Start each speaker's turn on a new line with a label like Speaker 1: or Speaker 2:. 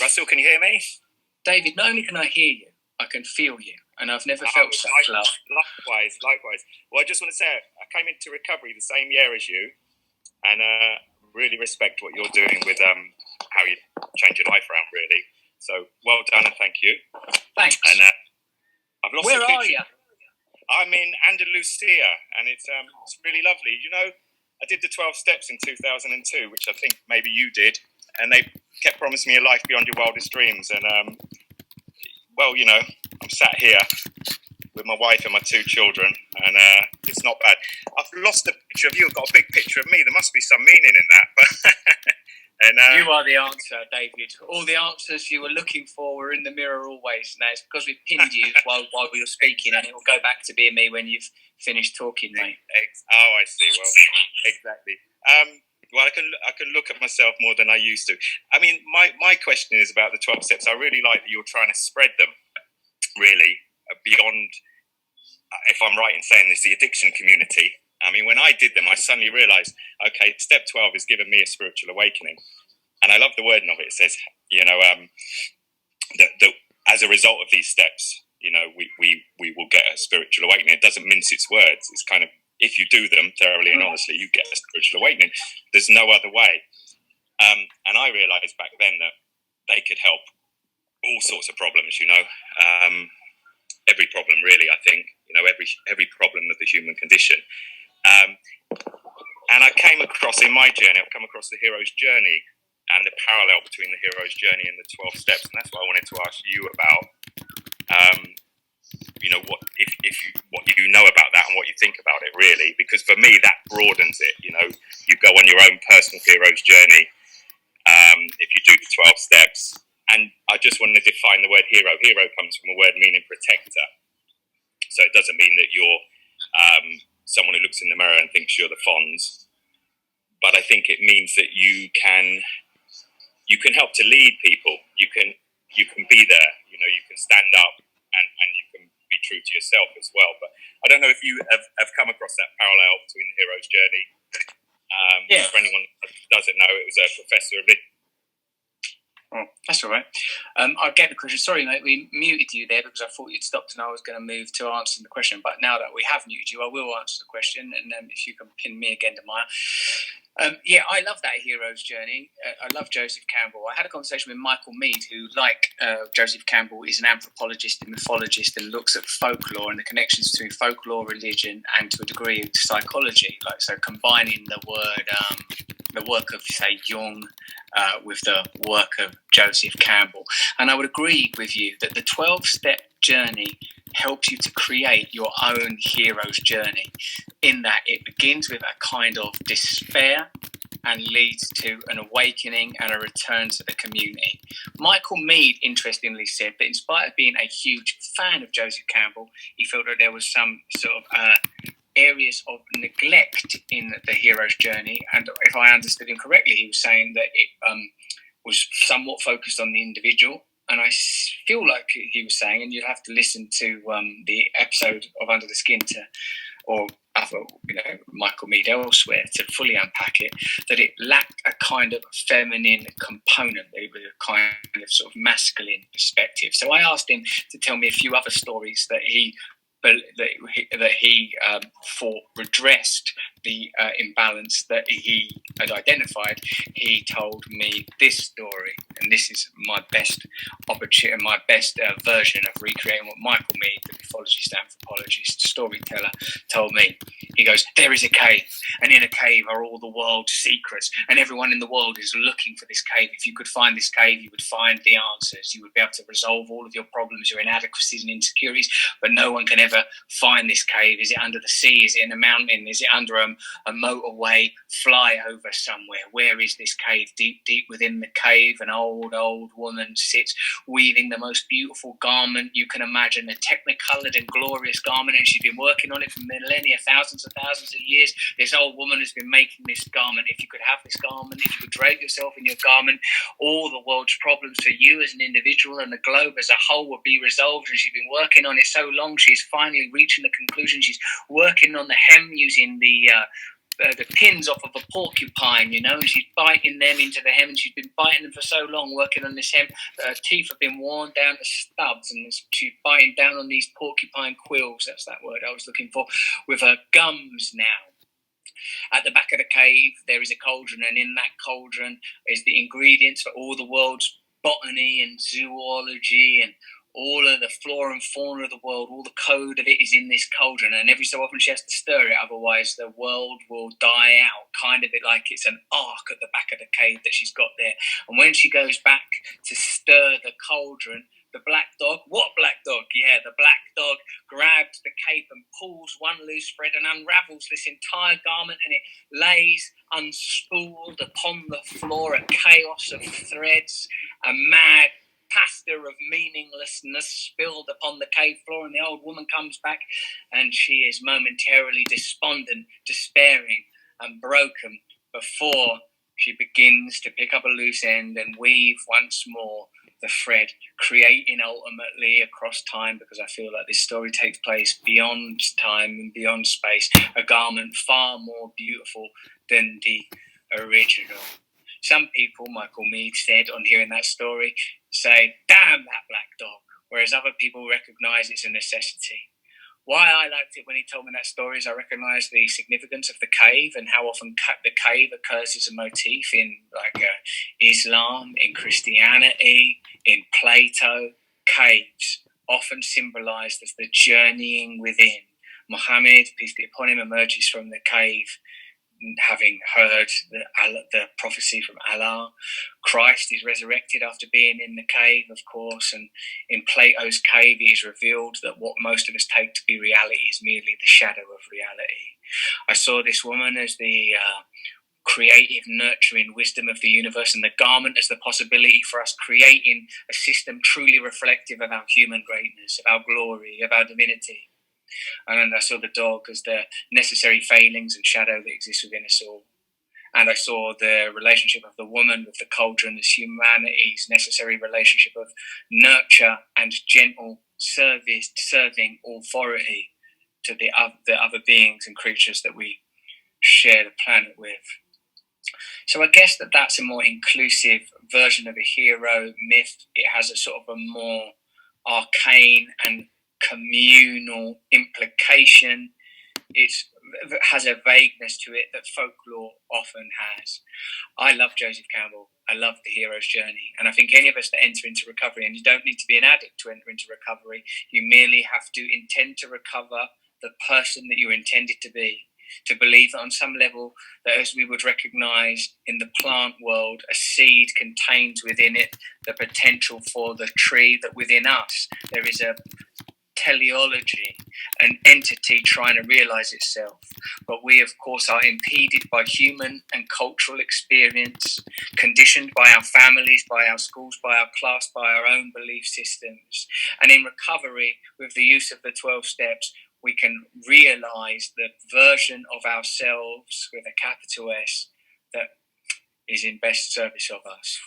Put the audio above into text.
Speaker 1: Russell, can you hear me?
Speaker 2: David, not only can I hear you, I can feel you, and I've never felt such love.
Speaker 1: Likewise. Well, I just want to say, I came into recovery the same year as you, and really respect what you're doing with how you change your life around, really. So, well done, and thank you.
Speaker 2: Thanks.
Speaker 1: And I've lost.
Speaker 2: Where are you?
Speaker 1: I'm in Andalusia, and it's really lovely. You know, I did the 12 steps in 2002, which I think maybe you did, and they kept promising me a life beyond your wildest dreams. And well, you know, I'm sat here with my wife and my 2 children, and it's not bad. I've lost a picture of you. I've got a big picture of me. There must be some meaning in that. But and,
Speaker 2: you are the answer, David. All the answers you were looking for were in the mirror always. Now, it's because we pinned you while we were speaking, and it will go back to being me when you've finished talking, mate.
Speaker 1: Oh, I see. Well, exactly. Well, I can look at myself more than I used to. I mean, my question is about the 12 steps. I really like that you're trying to spread them, really, beyond, if I'm right in saying this, the addiction community. I mean, when I did them, I suddenly realised, okay, step 12 has given me a spiritual awakening. And I love the wording of it. It says, you know, that as a result of these steps, you know, we will get a spiritual awakening. It doesn't mince its words. It's kind of, if you do them thoroughly and honestly, you get a spiritual awakening. There's no other way. And I realised back then that they could help all sorts of problems, you know. Every problem, really, I think, you know, every problem of the human condition. And I came across, in my journey, I've come across the hero's journey and the parallel between the hero's journey and the 12 steps. And that's what I wanted to ask you about. You know, what you know about that and what you think about it, really, because for me that broadens it. You know, you go on your own personal hero's journey if you do the 12 steps. And I just want to define the word hero. Hero comes from a word meaning protector, so it doesn't mean that you're someone who looks in the mirror and thinks you're the Fonz, but I think it means that you can help to lead people. You can be there. You know, you can stand up and you can be true to yourself as well. But I don't know if you have come across that parallel between the hero's journey.
Speaker 2: Yeah.
Speaker 1: For anyone who doesn't know, it was a professor of it.
Speaker 2: Oh, that's all right. I'll get the question. Sorry, mate, we muted you there because I thought you'd stopped and I was going to move to answering the question. But now that we have muted you, I will answer the question. And if you can pin me again to Maya. Yeah, I love that hero's journey. I love Joseph Campbell. I had a conversation with Michael Meade, who, like Joseph Campbell, is an anthropologist and mythologist and looks at folklore and the connections between folklore, religion, and to a degree psychology. Like, so combining the work of, say, Jung with the work of Joseph Campbell. And I would agree with you that the 12-step journey helps you to create your own hero's journey, in that it begins with a kind of despair and leads to an awakening and a return to the community. Michael Meade, interestingly, said that in spite of being a huge fan of Joseph Campbell, he felt that there was some sort of areas of neglect in the hero's journey. And if I understood him correctly, he was saying that it was somewhat focused on the individual. And I feel like he was saying, and you'll have to listen to the episode of Under the Skin or other, you know, Michael Meade elsewhere to fully unpack it, that it lacked a kind of feminine component. It was a kind of sort of masculine perspective. So I asked him to tell me a few other stories that he thought redressed the imbalance that he had identified. He told me this story, and this is my best opportunity, my best version of recreating what Michael Meade, the mythologist, anthropologist, storyteller, told me. He goes, there is a cave, and in a cave are all the world's secrets, and everyone in the world is looking for this cave. If you could find this cave, you would find the answers. You would be able to resolve all of your problems, your inadequacies and insecurities, but no one can ever find this cave. Is it under the sea? Is it in a mountain? Is it under a motorway flyover somewhere? Where is this cave? Deep within the cave, an old woman sits weaving the most beautiful garment you can imagine, a technicolored and glorious garment, and she's been working on it for millennia, thousands and thousands of years. This old woman has been making this garment. If you could have this garment, if you could drape yourself in your garment, all the world's problems for you as an individual and the globe as a whole would be resolved. And she's been working on it so long, she's finally reaching the conclusion. She's working on the hem using the the pins off of a porcupine, and she's biting them into the hem, and she's been biting them for so long, working on this hem, that her teeth have been worn down to stubs, and she's biting down on these porcupine quills, that's that word I was looking for, with her gums now. At the back of the cave, there is a cauldron, and in that cauldron is the ingredients for all the world's botany and zoology and all of the flora and fauna of the world. All the code of it is in this cauldron, and every so often she has to stir it, otherwise the world will die out, kind of it like it's an ark at the back of the cave that she's got there. And when she goes back to stir the cauldron, the black dog, what black dog? Yeah, the black dog grabs the cape and pulls one loose thread and unravels this entire garment, and it lays unspooled upon the floor, a chaos of threads, a mad pasta of meaninglessness spilled upon the cave floor, and the old woman comes back, and she is momentarily despondent, despairing, and broken before she begins to pick up a loose end and weave once more the thread, creating ultimately across time, because I feel like this story takes place beyond time and beyond space, a garment far more beautiful than the original. Some people, Michael Meade said on hearing that story, say, damn that black dog, whereas other people recognise it's a necessity. Why I liked it when he told me that story is I recognise the significance of the cave and how often the cave occurs as a motif in Islam, in Christianity, in Plato. Caves often symbolised as the journeying within. Muhammad, peace be upon him, emerges from the cave having heard the prophecy from Allah. Christ is resurrected after being in the cave, of course, and in Plato's cave it is revealed that what most of us take to be reality is merely the shadow of reality. I saw this woman as the creative, nurturing wisdom of the universe, and the garment as the possibility for us creating a system truly reflective of our human greatness, of our glory, of our divinity. And then I saw the dog as the necessary failings and shadow that exists within us all. And I saw the relationship of the woman with the cauldron as humanity's necessary relationship of nurture and gentle serving authority to the other beings and creatures that we share the planet with. So I guess that's a more inclusive version of a hero myth. It has a sort of a more arcane and communal implication. It has a vagueness to it that folklore often has. I love Joseph Campbell. I love the hero's journey. And I think any of us that enter into recovery, and you don't need to be an addict to enter into recovery, you merely have to intend to recover the person that you intended to be, to believe that on some level that as we would recognise in the plant world, a seed contains within it the potential for the tree, that within us there is a teleology, an entity trying to realise itself. But we, of course, are impeded by human and cultural experience, conditioned by our families, by our schools, by our class, by our own belief systems. And in recovery, with the use of the 12 steps, we can realise the version of ourselves with a capital S that is in best service of us.